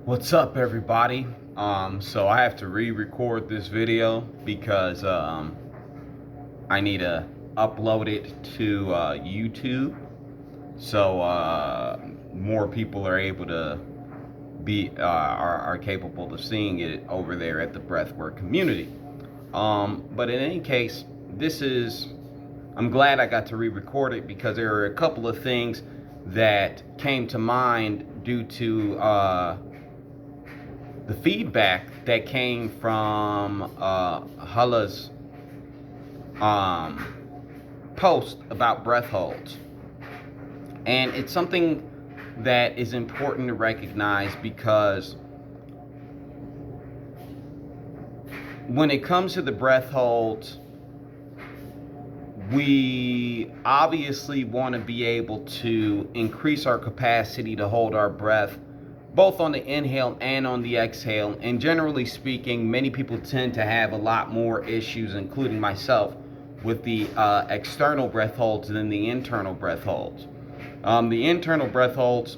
What's up, everybody? So I have to re-record this video because I need to upload it to YouTube, so more people are able to be are capable of seeing it over there at the Breathwork community. But in any case, I'm glad I got to re-record it because there are a couple of things that came to mind due to the feedback that came from Hala's post about breath holds. And it's something that is important to recognize because when it comes to the breath holds, we obviously want to be able to increase our capacity to hold our breath both on the inhale and on the exhale. And generally speaking, many people tend to have a lot more issues, including myself, with the external breath holds than the internal breath holds. The internal breath holds,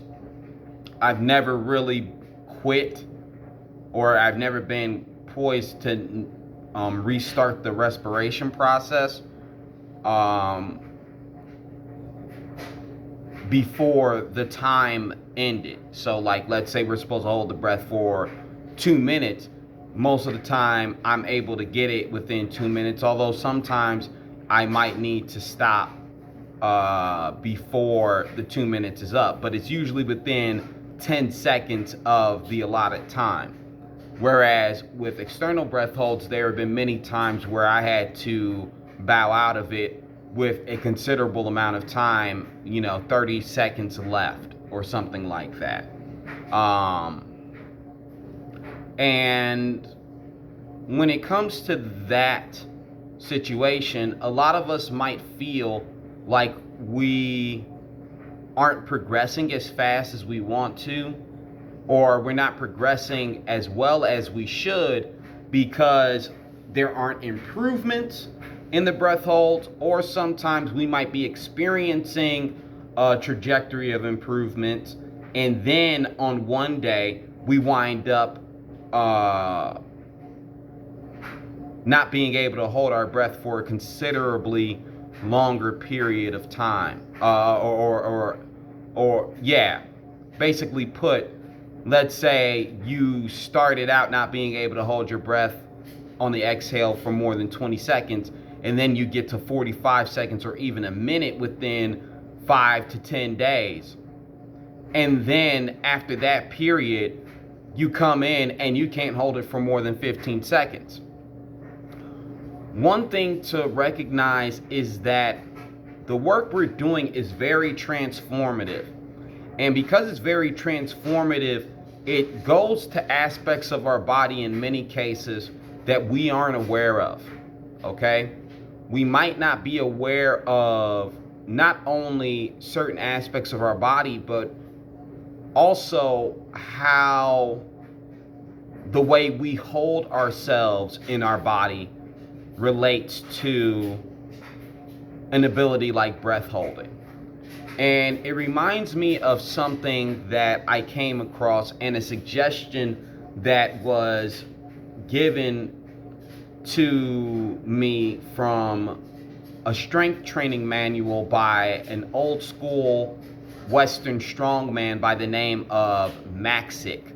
I've never really quit, or I've never been poised to restart the respiration process before the time ended. So like, let's say we're supposed to hold the breath for 2 minutes. Most of the time I'm able to get it within 2 minutes, although sometimes I might need to stop before the 2 minutes is up, but it's usually within 10 seconds of the allotted time. Whereas with external breath holds, there have been many times where I had to bow out of it with a considerable amount of time, 30 seconds left or something like that. And when it comes to that situation, a lot of us might feel like we aren't progressing as fast as we want to, or we're not progressing as well as we should because there aren't improvements in the breath holds, or sometimes we might be experiencing a trajectory of improvement, and then on one day we wind up not being able to hold our breath for a considerably longer period of time, basically put, let's say you started out not being able to hold your breath on the exhale for more than 20 seconds, and then you get to 45 seconds or even a minute within 5 to 10 days. And then after that period, you come in and you can't hold it for more than 15 seconds. One thing to recognize is that the work we're doing is very transformative. And because it's very transformative, it goes to aspects of our body in many cases that we aren't aware of, okay? We might not be aware of not only certain aspects of our body, but also how the way we hold ourselves in our body relates to an ability like breath holding. And it reminds me of something that I came across, and a suggestion that was given to me from a strength training manual by an old school Western strongman by the name of Maxick.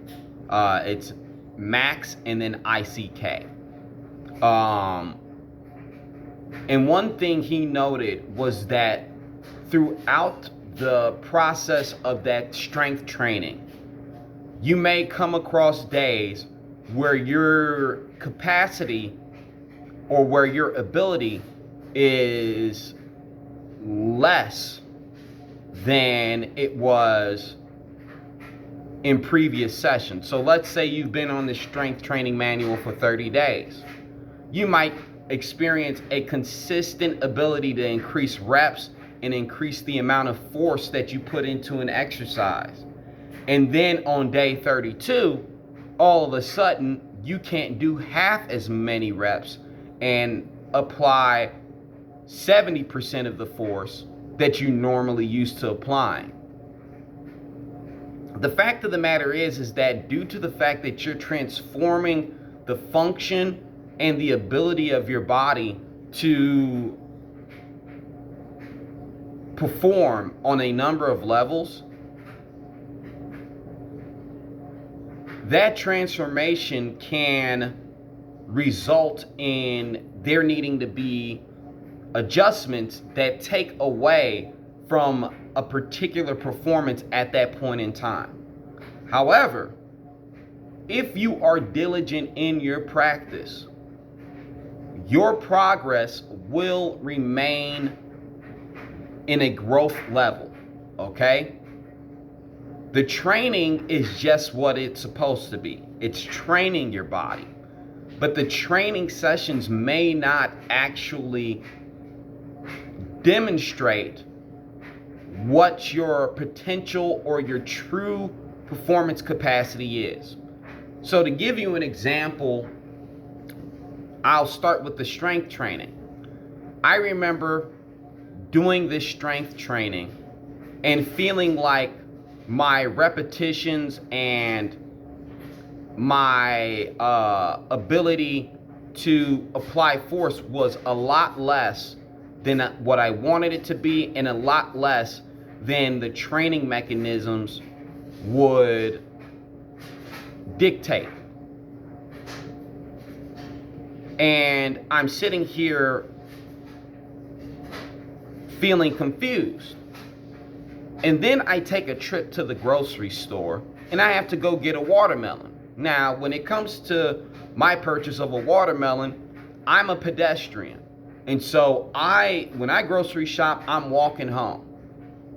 It's Max and then ICK. And one thing he noted was that throughout the process of that strength training, you may come across days where your capacity or where your ability is less than it was in previous sessions. So let's say you've been on the strength training manual for 30 days. You might experience a consistent ability to increase reps and increase the amount of force that you put into an exercise. And then on day 32, all of a sudden, you can't do half as many reps and apply 70% of the force that you normally used to applying. The fact of the matter is that due to the fact that you're transforming the function and the ability of your body to perform on a number of levels, that transformation can result in there needing to be adjustments that take away from a particular performance at that point in time. However, if you are diligent in your practice, your progress will remain in a growth level, okay? The training is just what it's supposed to be. It's training your body. But the training sessions may not actually demonstrate what your potential or your true performance capacity is. So to give you an example, I'll start with the strength training. I remember doing this strength training and feeling like my repetitions and my ability to apply force was a lot less than what I wanted it to be, and a lot less than the training mechanisms would dictate. And I'm sitting here feeling confused. And then I take a trip to the grocery store and I have to go get a watermelon. Now, when it comes to my purchase of a watermelon, I'm a pedestrian. And so when I grocery shop, I'm walking home.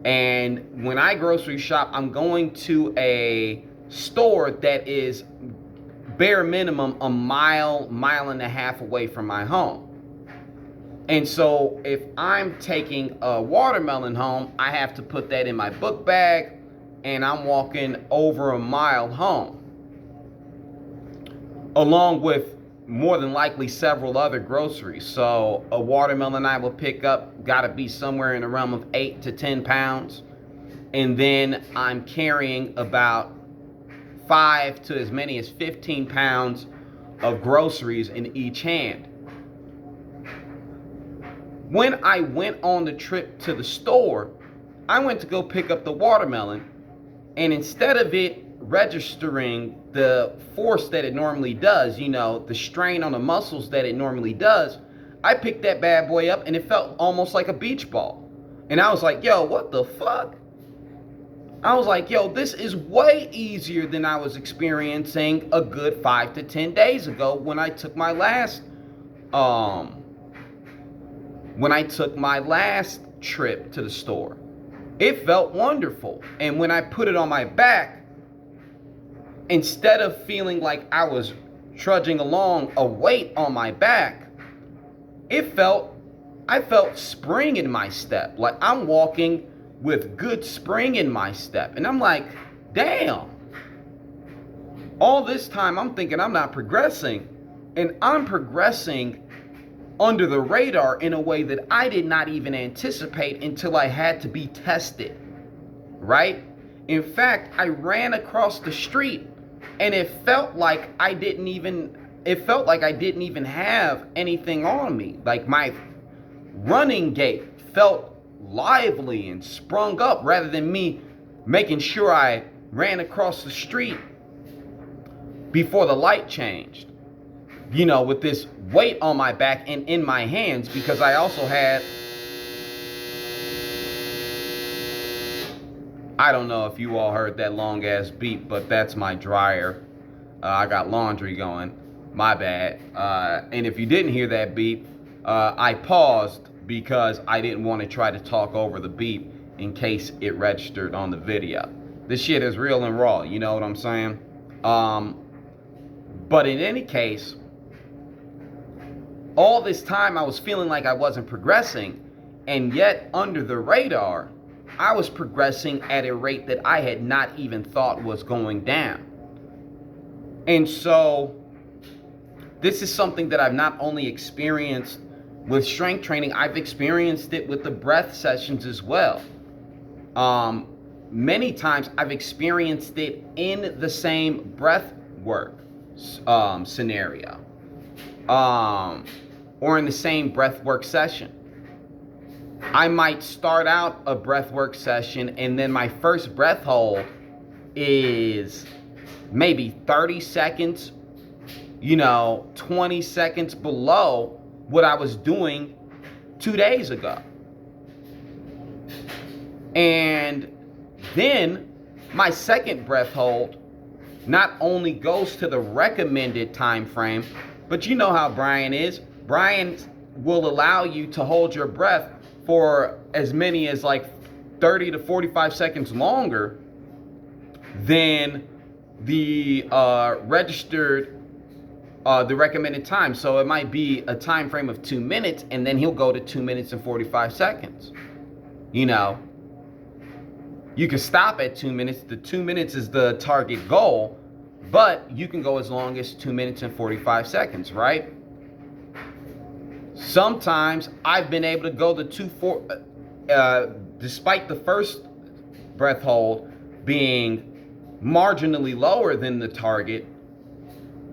And when I grocery shop, I'm going to a store that is bare minimum a mile and a half away from my home. And so if I'm taking a watermelon home, I have to put that in my book bag, and I'm walking over a mile home, along with more than likely several other groceries. So a watermelon I will pick up got to be somewhere in the realm of 8 to 10 pounds. And then I'm carrying about 5 to as many as 15 pounds of groceries in each hand. When I went on the trip to the store, I went to go pick up the watermelon, and instead of it registering the force that it normally does, the strain on the muscles that it normally does, I picked that bad boy up and it felt almost like a beach ball. And I was like, yo, what the fuck? I was like, yo, this is way easier than I was experiencing a good 5 to 10 days ago when I took my last trip to the store. It felt wonderful. And when I put it on my back, instead of feeling like I was trudging along a weight on my back, I felt spring in my step. Like I'm walking with good spring in my step. And I'm like, damn. All this time I'm thinking I'm not progressing. And I'm progressing under the radar in a way that I did not even anticipate until I had to be tested, right? In fact, I ran across the street and it felt like I didn't even have anything on me. Like my running gait felt lively and sprung up rather than me making sure I ran across the street before the light changed. With this weight on my back and in my hands, because I also had, I don't know if you all heard that long ass beep, but that's my dryer. I got laundry going, my bad. And if you didn't hear that beep, I paused because I didn't want to try to talk over the beep in case it registered on the video. This shit is real and raw, you know what I'm saying? But in any case, all this time I was feeling like I wasn't progressing, and yet under the radar, I was progressing at a rate that I had not even thought was going down. And so this is something that I've not only experienced with strength training, I've experienced it with the breath sessions as well. many times I've experienced it in the same breath work scenario, or in the same breath work session. I might start out a breath work session, and then my first breath hold is maybe 30 seconds, 20 seconds below what I was doing 2 days ago. And then my second breath hold not only goes to the recommended time frame, but you know how Brian is. Brian will allow you to hold your breath for as many as like 30 to 45 seconds longer than the recommended time. So it might be a time frame of 2 minutes, and then he'll go to 2 minutes and 45 seconds. You can stop at 2 minutes. The 2 minutes is the target goal, but you can go as long as 2 minutes and 45 seconds, right? Sometimes I've been able to go to despite the first breath hold being marginally lower than the target,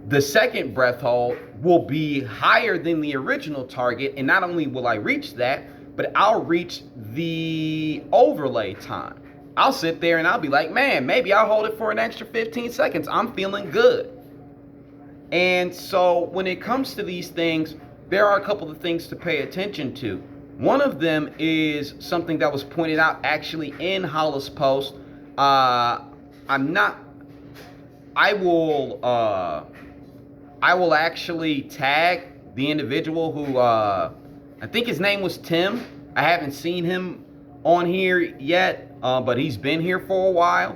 the second breath hold will be higher than the original target, and not only will I reach that, but I'll reach the overlay time. I'll sit there and I'll be like, man, maybe I'll hold it for an extra 15 seconds. I'm feeling good. And so when it comes to these things, there are a couple of things to pay attention to. One of them is something that was pointed out actually in Holla's post. I will actually tag the individual who, I think his name was Tim. I haven't seen him on here yet, but he's been here for a while.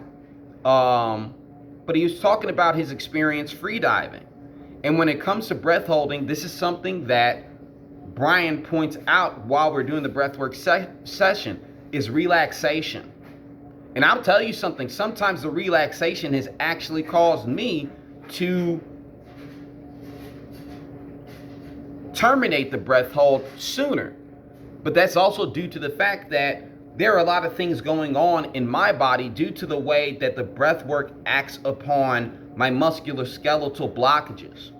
But he was talking about his experience freediving. And when it comes to breath holding, this is something that Brian points out while we're doing the breathwork session, is relaxation. And I'll tell you something, sometimes the relaxation has actually caused me to terminate the breath hold sooner. But that's also due to the fact that there are a lot of things going on in my body due to the way that the breath work acts upon my musculoskeletal blockages.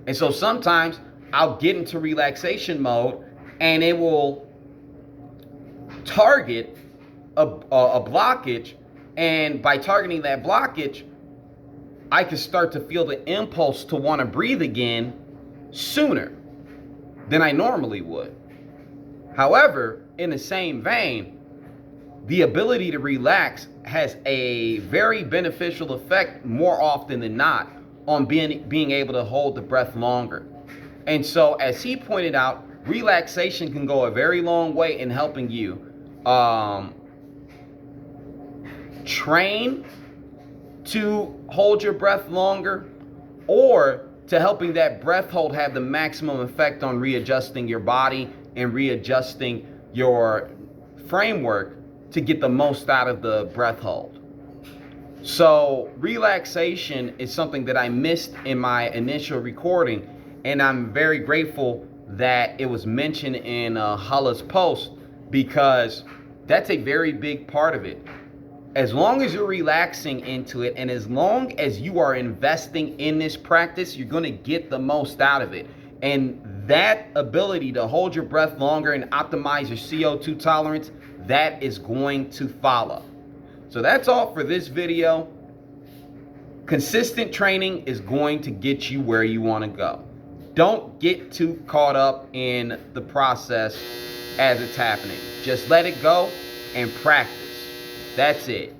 And so sometimes I'll get into relaxation mode and it will target a blockage, and by targeting that blockage, I can start to feel the impulse to want to breathe again sooner than I normally would. However, in the same vein, the ability to relax has a very beneficial effect more often than not on being able to hold the breath longer. And so, as he pointed out, relaxation can go a very long way in helping you train to hold your breath longer, or to helping that breath hold have the maximum effect on readjusting your body and readjusting your framework to get the most out of the breath hold. So relaxation is something that I missed in my initial recording, and I'm very grateful that it was mentioned in Holla's post, because that's a very big part of it. As long as you're relaxing into it, and as long as you are investing in this practice, you're going to get the most out of it. And that ability to hold your breath longer and optimize your CO2 tolerance, that is going to follow. So that's all for this video. Consistent training is going to get you where you want to go. Don't get too caught up in the process as it's happening. Just let it go and practice. That's it.